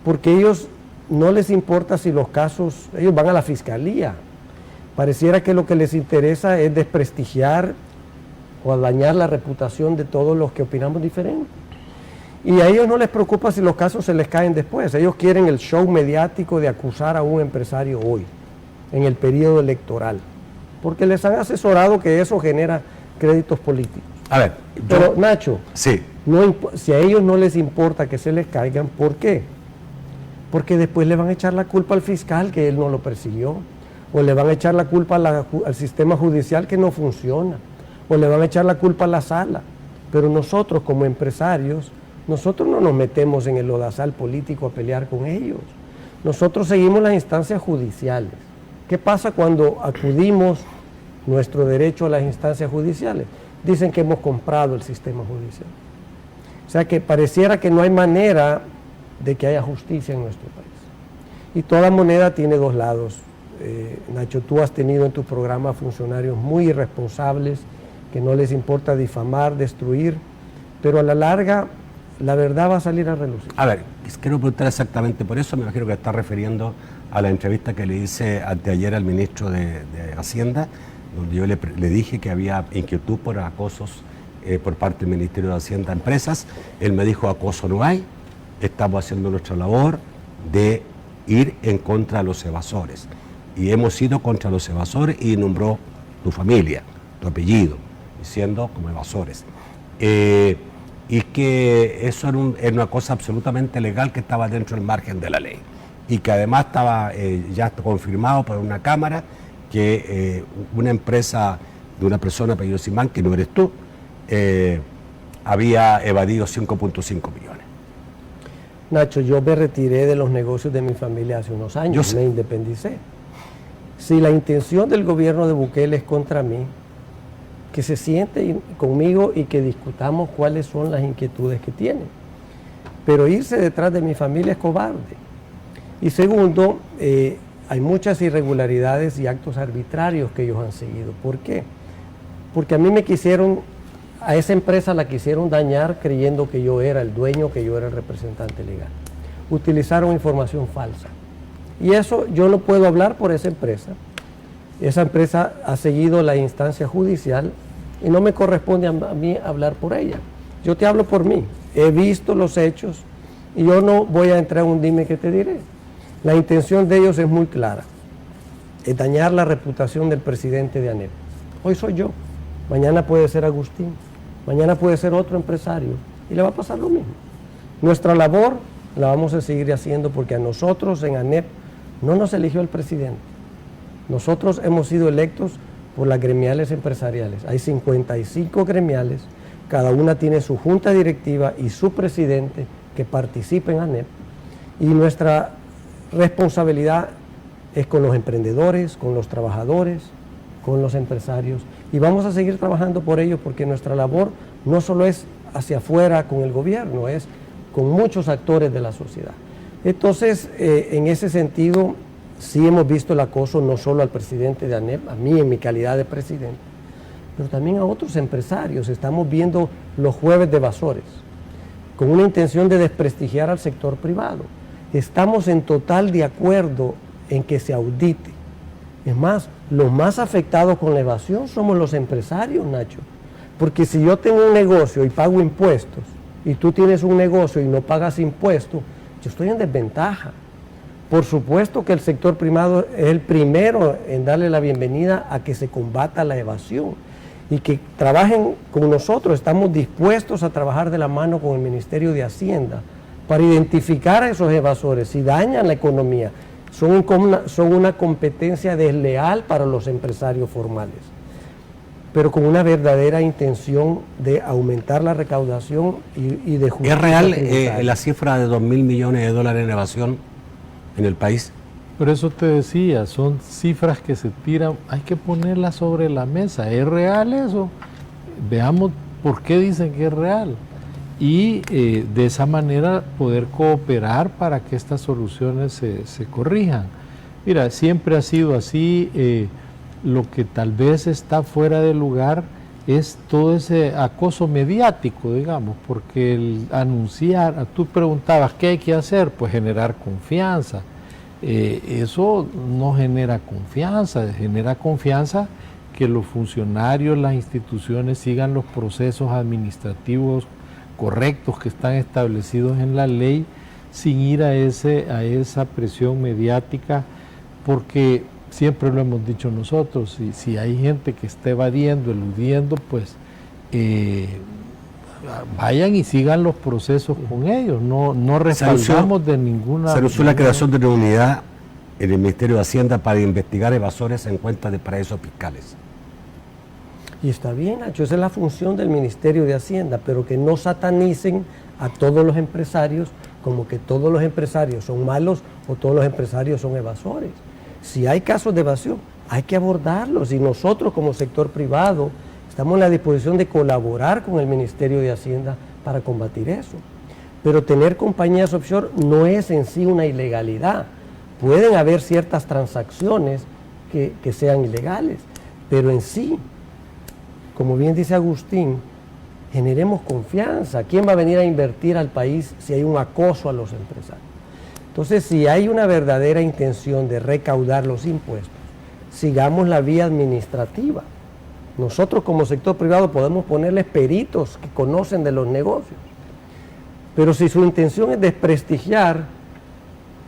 porque ellos no les importa si los casos, ellos van a la fiscalía. Pareciera que lo que les interesa es desprestigiar o dañar la reputación de todos los que opinamos diferente. Y a ellos no les preocupa si los casos se les caen después. Ellos quieren el show mediático de acusar a un empresario hoy, en el periodo electoral, porque les han asesorado que eso genera créditos políticos. A ver, pero Nacho, sí. Si a ellos no les importa que se les caigan, ¿por qué? Porque después le van a echar la culpa al fiscal que él no lo persiguió, o le van a echar la culpa al sistema judicial que no funciona, o le van a echar la culpa a la sala. Pero nosotros como empresarios, nosotros no nos metemos en el lodazal político a pelear con ellos. Nosotros seguimos las instancias judiciales. ¿Qué pasa cuando acudimos nuestro derecho a las instancias judiciales? Dicen que hemos comprado el sistema judicial. O sea que pareciera que no hay manera de que haya justicia en nuestro país. Y toda moneda tiene dos lados. Nacho, tú has tenido en tu programa funcionarios muy irresponsables, que no les importa difamar, destruir, pero a la larga la verdad va a salir a relucir. A ver, quiero preguntar exactamente por eso, me imagino que está refiriendo a la entrevista que le hice anteayer al ministro de Hacienda, donde yo le dije que había inquietud por acosos por parte del Ministerio de Hacienda a empresas. Él me dijo, acoso no hay, estamos haciendo nuestra labor de ir en contra de los evasores. Y hemos ido contra los evasores y nombró tu familia, tu apellido, diciendo como evasores. Y que eso era una cosa absolutamente legal que estaba dentro del margen de la ley. Y que además estaba ya confirmado por una cámara que una empresa de una persona apellido Simán, que no eres tú, había evadido 5.5 millones. Nacho, yo me retiré de los negocios de mi familia hace unos años, me independicé. si la intención del gobierno de Bukele es contra mí, que se siente conmigo y que discutamos cuáles son las inquietudes que tienen. Pero irse detrás de mi familia es cobarde. Y segundo, hay muchas irregularidades y actos arbitrarios que ellos han seguido. ¿Por qué? Porque a esa empresa la quisieron dañar creyendo que yo era el dueño, que yo era el representante legal. Utilizaron información falsa. Y eso yo no puedo hablar por esa empresa. Esa empresa ha seguido la instancia judicial y no me corresponde a mí hablar por ella. Yo te hablo por mí. He visto los hechos y yo no voy a entrar en un dime que te diré. La intención de ellos es muy clara. Es dañar la reputación del presidente de ANEP. Hoy soy yo. Mañana puede ser Agustín. Mañana puede ser otro empresario. Y le va a pasar lo mismo. Nuestra labor la vamos a seguir haciendo porque a nosotros en ANEP no nos eligió el presidente. Nosotros hemos sido electos por las gremiales empresariales. Hay 55 gremiales, cada una tiene su junta directiva y su presidente que participa en ANEP. Y nuestra responsabilidad es con los emprendedores, con los trabajadores, con los empresarios. Y vamos a seguir trabajando por ellos porque nuestra labor no solo es hacia afuera con el gobierno, es con muchos actores de la sociedad. Entonces, en ese sentido, sí hemos visto el acoso no solo al presidente de ANEP, a mí en mi calidad de presidente, pero también a otros empresarios. Estamos viendo los jueves de evasores, con una intención de desprestigiar al sector privado. Estamos en total de acuerdo en que se audite. Es más, los más afectados con la evasión somos los empresarios, Nacho. Porque si yo tengo un negocio y pago impuestos, y tú tienes un negocio y no pagas impuestos, yo estoy en desventaja. Por supuesto que el sector privado es el primero en darle la bienvenida a que se combata la evasión y que trabajen con nosotros. Estamos dispuestos a trabajar de la mano con el Ministerio de Hacienda para identificar a esos evasores si dañan la economía. Son una competencia desleal para los empresarios formales, pero con una verdadera intención de aumentar la recaudación y de justicia. ¿Es real la cifra de 2.000 millones de dólares en evasión en el país? Por eso te decía, son cifras que se tiran, hay que ponerlas sobre la mesa. ¿Es real eso? Veamos por qué dicen que es real. Y de esa manera poder cooperar para que estas soluciones se corrijan. Mira, siempre ha sido así. Lo que tal vez está fuera de lugar es todo ese acoso mediático, digamos, porque el anunciar, tú preguntabas, ¿qué hay que hacer? Pues generar confianza. Eso no genera confianza que los funcionarios, las instituciones sigan los procesos administrativos correctos que están establecidos en la ley sin ir a esa presión mediática, porque siempre lo hemos dicho nosotros, si hay gente que está evadiendo, eludiendo, pues vayan y sigan los procesos con ellos, no respaldamos de ninguna... Se anunció la creación de una unidad en el Ministerio de Hacienda para investigar evasores en cuentas de paraísos fiscales. Y está bien, Nacho, esa es la función del Ministerio de Hacienda, pero que no satanicen a todos los empresarios como que todos los empresarios son malos o todos los empresarios son evasores. Si hay casos de evasión, hay que abordarlos y nosotros como sector privado estamos en la disposición de colaborar con el Ministerio de Hacienda para combatir eso. Pero tener compañías offshore no es en sí una ilegalidad. Pueden haber ciertas transacciones que sean ilegales, pero en sí, como bien dice Agustín, generemos confianza. ¿Quién va a venir a invertir al país si hay un acoso a los empresarios? Entonces, si hay una verdadera intención de recaudar los impuestos, sigamos la vía administrativa. Nosotros como sector privado podemos ponerles peritos que conocen de los negocios. Pero si su intención es desprestigiar,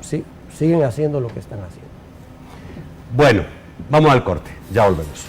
sí, siguen haciendo lo que están haciendo. Bueno, vamos al corte, ya volvemos.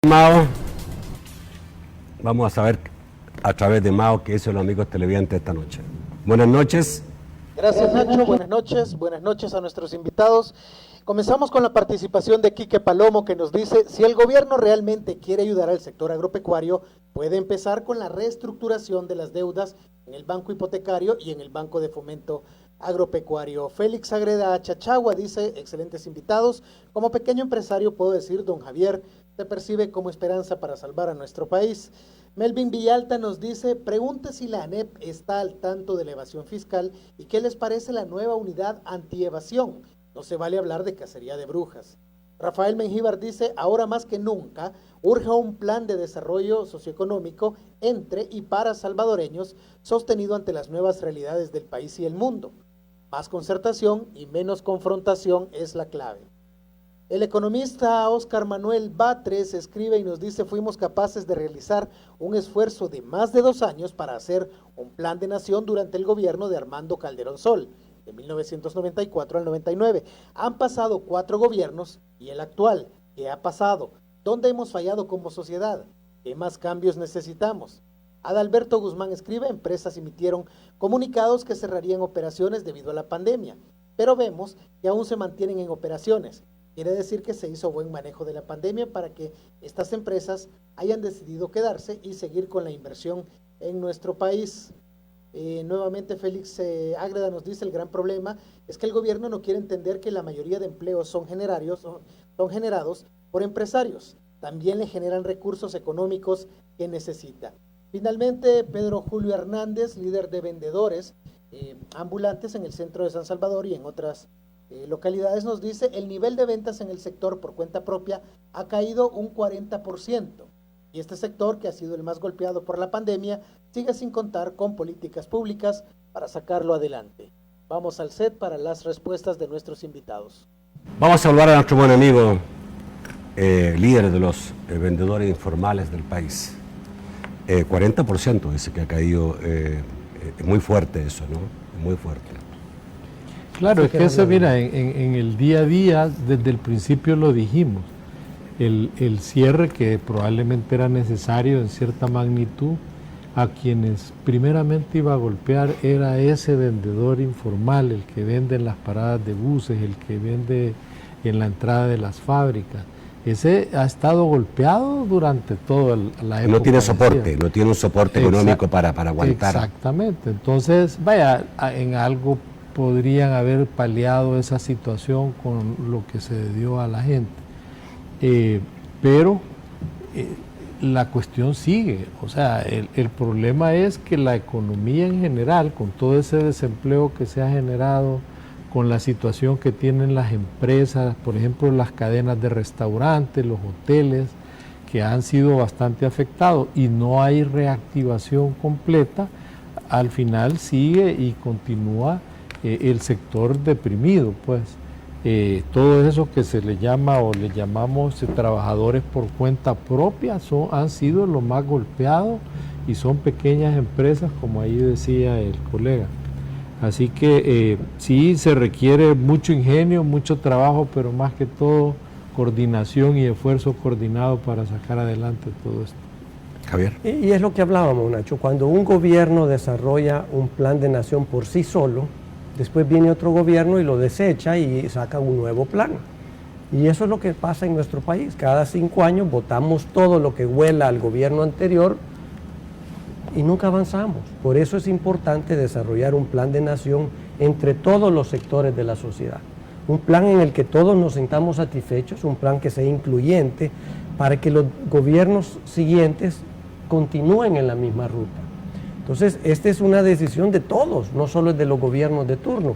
Mao, vamos a saber a través de Mao qué dicen los amigos televidentes esta noche. Buenas noches. Gracias, Nacho. Buenas noches a nuestros invitados. Comenzamos con la participación de Quique Palomo, que nos dice: si el gobierno realmente quiere ayudar al sector agropecuario, puede empezar con la reestructuración de las deudas en el Banco Hipotecario y en el Banco de Fomento Agropecuario. Félix Agreda Chachagua dice: excelentes invitados. Como pequeño empresario puedo decir, don Javier, se percibe como esperanza para salvar a nuestro país. Melvin Villalta nos dice: pregunte si la ANEP está al tanto de la evasión fiscal y qué les parece la nueva unidad antievasión. No se vale hablar de cacería de brujas. Rafael Mengíbar dice: ahora más que nunca urge un plan de desarrollo socioeconómico entre y para salvadoreños sostenido ante las nuevas realidades del país y el mundo. Más concertación y menos confrontación es la clave. El economista Óscar Manuel Batres escribe y nos dice: fuimos capaces de realizar un esfuerzo de más de 2 años para hacer un plan de nación durante el gobierno de Armando Calderón Sol, de 1994 al 99. Han pasado 4 gobiernos y el actual, ¿qué ha pasado? ¿Dónde hemos fallado como sociedad? ¿Qué más cambios necesitamos? Adalberto Guzmán escribe: empresas emitieron comunicados que cerrarían operaciones debido a la pandemia, pero vemos que aún se mantienen en operaciones. Quiere decir que se hizo buen manejo de la pandemia para que estas empresas hayan decidido quedarse y seguir con la inversión en nuestro país. Nuevamente Félix Ágreda nos dice: el gran problema es que el gobierno no quiere entender que la mayoría de empleos son generados por empresarios. También le generan recursos económicos que necesita. Finalmente, Pedro Julio Hernández, líder de vendedores ambulantes en el centro de San Salvador y en otras localidades, nos dice: el nivel de ventas en el sector por cuenta propia ha caído un 40%, y este sector, que ha sido el más golpeado por la pandemia, sigue sin contar con políticas públicas para sacarlo adelante. Vamos al set para las respuestas de nuestros invitados. Vamos a saludar a nuestro buen amigo, líder de los vendedores informales del país. 40% dice que ha caído, muy fuerte eso, ¿no? Muy fuerte. Claro, es que eso, mira, en el día a día, desde el principio lo dijimos, el cierre que probablemente era necesario en cierta magnitud, a quienes primeramente iba a golpear era ese vendedor informal, el que vende en las paradas de buses, el que vende en la entrada de las fábricas. Ese ha estado golpeado durante toda la época. No tiene soporte, no tiene un soporte económico para aguantar. Exactamente, entonces, vaya, en algo podrían haber paliado esa situación con lo que se dio a la gente. Pero la cuestión sigue, o sea, el problema es que la economía en general, con todo ese desempleo que se ha generado, con la situación que tienen las empresas, por ejemplo, las cadenas de restaurantes, los hoteles, que han sido bastante afectados y no hay reactivación completa, al final sigue y continúa el sector deprimido, pues. Todos esos que se le llama o le llamamos trabajadores por cuenta propia han sido los más golpeados y son pequeñas empresas, como ahí decía el colega. Así que sí se requiere mucho ingenio, mucho trabajo, pero más que todo coordinación y esfuerzo coordinado para sacar adelante todo esto. Javier. Y es lo que hablábamos, Nacho, cuando un gobierno desarrolla un plan de nación por sí solo, después viene otro gobierno y lo desecha y saca un nuevo plan. Y eso es lo que pasa en nuestro país. Cada 5 años votamos todo lo que huela al gobierno anterior y nunca avanzamos. Por eso es importante desarrollar un plan de nación entre todos los sectores de la sociedad. Un plan en el que todos nos sintamos satisfechos, un plan que sea incluyente para que los gobiernos siguientes continúen en la misma ruta. Entonces, esta es una decisión de todos, no solo es de los gobiernos de turno.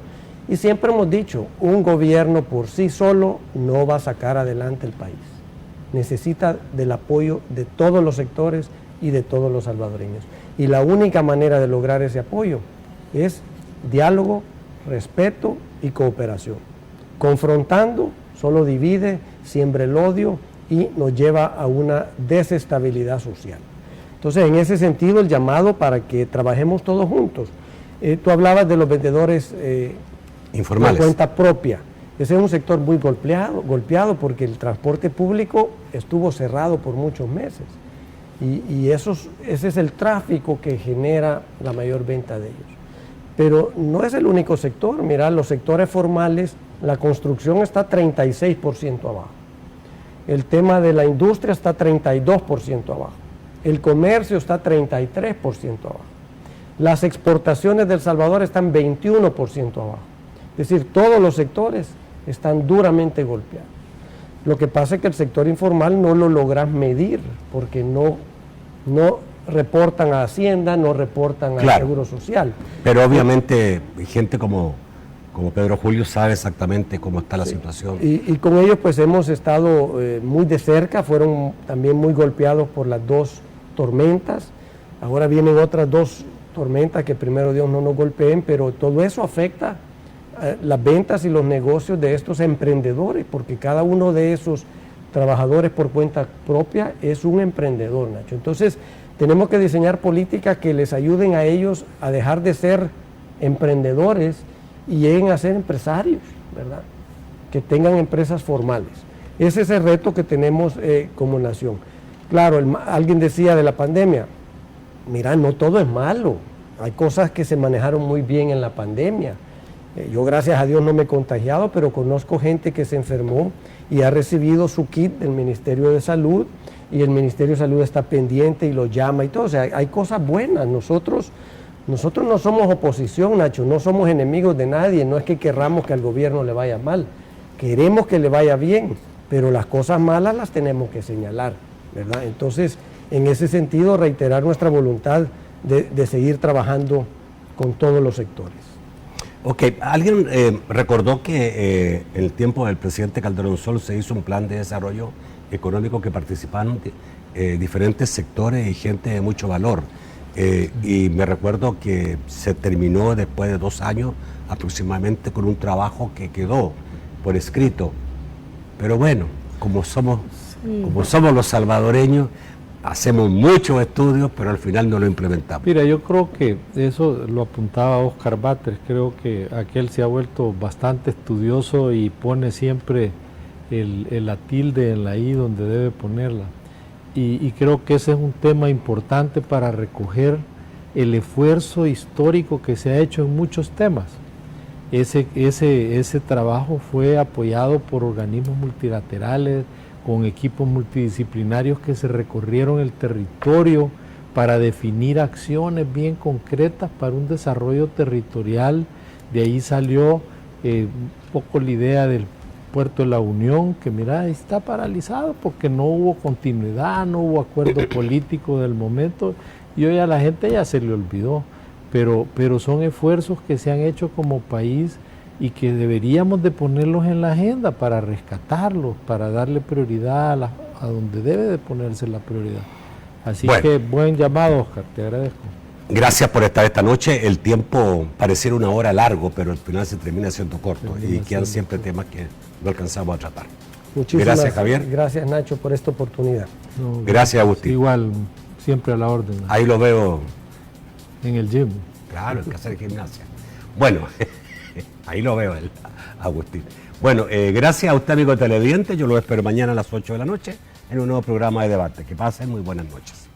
Y siempre hemos dicho, un gobierno por sí solo no va a sacar adelante el país. Necesita del apoyo de todos los sectores y de todos los salvadoreños. Y la única manera de lograr ese apoyo es diálogo, respeto y cooperación. Confrontando solo divide, siembra el odio y nos lleva a una desestabilidad social. Entonces, en ese sentido, el llamado para que trabajemos todos juntos. Tú hablabas de los vendedores informales por cuenta propia. Ese es un sector muy golpeado porque el transporte público estuvo cerrado por muchos meses. Y ese es el tráfico que genera la mayor venta de ellos. Pero no es el único sector. Mira, los sectores formales, la construcción está 36% abajo. El tema de la industria está 32% abajo. El comercio está 33% abajo. Las exportaciones de El Salvador están 21% abajo. Es decir, todos los sectores están duramente golpeados. Lo que pasa es que el sector informal no lo logras medir porque no reportan a Hacienda, no reportan al Seguro Social. Pero obviamente gente como Pedro Julio sabe exactamente cómo está la situación. Y con ellos pues hemos estado muy de cerca, fueron también muy golpeados por las 2 tormentas. Ahora vienen otras 2 tormentas que primero Dios no nos golpeen, pero todo eso afecta las ventas y los negocios de estos emprendedores, porque cada uno de esos trabajadores por cuenta propia es un emprendedor, Nacho. Entonces, tenemos que diseñar políticas que les ayuden a ellos a dejar de ser emprendedores y lleguen a ser empresarios, ¿verdad? Que tengan empresas formales. Ese es el reto que tenemos como nación. Claro, alguien decía de la pandemia, mira, no todo es malo. Hay cosas que se manejaron muy bien en la pandemia. Yo, gracias a Dios, no me he contagiado, pero conozco gente que se enfermó y ha recibido su kit del Ministerio de Salud, y el Ministerio de Salud está pendiente y lo llama y todo. O sea, hay cosas buenas. Nosotros no somos oposición, Nacho, no somos enemigos de nadie. No es que querramos que al gobierno le vaya mal. Queremos que le vaya bien, pero las cosas malas las tenemos que señalar, ¿verdad? Entonces, en ese sentido, reiterar nuestra voluntad de seguir trabajando con todos los sectores. Ok, alguien recordó que en el tiempo del presidente Calderón Sol se hizo un plan de desarrollo económico que participaron diferentes sectores y gente de mucho valor. Y me recuerdo que se terminó después de 2 años aproximadamente con un trabajo que quedó por escrito. Pero bueno, como somos los salvadoreños, hacemos muchos estudios, pero al final no lo implementamos. Mira, yo creo que eso lo apuntaba Oscar Batres, creo que aquel se ha vuelto bastante estudioso y pone siempre la tilde en la I donde debe ponerla. Y creo que ese es un tema importante para recoger el esfuerzo histórico que se ha hecho en muchos temas. Ese trabajo fue apoyado por organismos multilaterales, con equipos multidisciplinarios que se recorrieron el territorio para definir acciones bien concretas para un desarrollo territorial. De ahí salió un poco la idea del Puerto de la Unión, que mira, está paralizado porque no hubo continuidad, no hubo acuerdo político del momento, y hoy a la gente ya se le olvidó, pero son esfuerzos que se han hecho como país y que deberíamos de ponerlos en la agenda para rescatarlos, para darle prioridad a donde debe de ponerse la prioridad. Así que buen llamado, Oscar, te agradezco. Gracias por estar esta noche. El tiempo pareciera una hora largo, pero al final se termina siendo corto y quedan siempre temas que no alcanzamos a tratar. Muchísimas gracias, Javier. Gracias, Nacho, por esta oportunidad. No, gracias, Agustín. Igual, siempre a la orden. Ahí lo veo. En el gym. Claro, hay que hacer gimnasia. Bueno, ahí lo veo, Agustín. Bueno, gracias a usted, amigo televidente. Yo lo espero mañana a las 8 de la noche en un nuevo programa de debate. Que pasen muy buenas noches.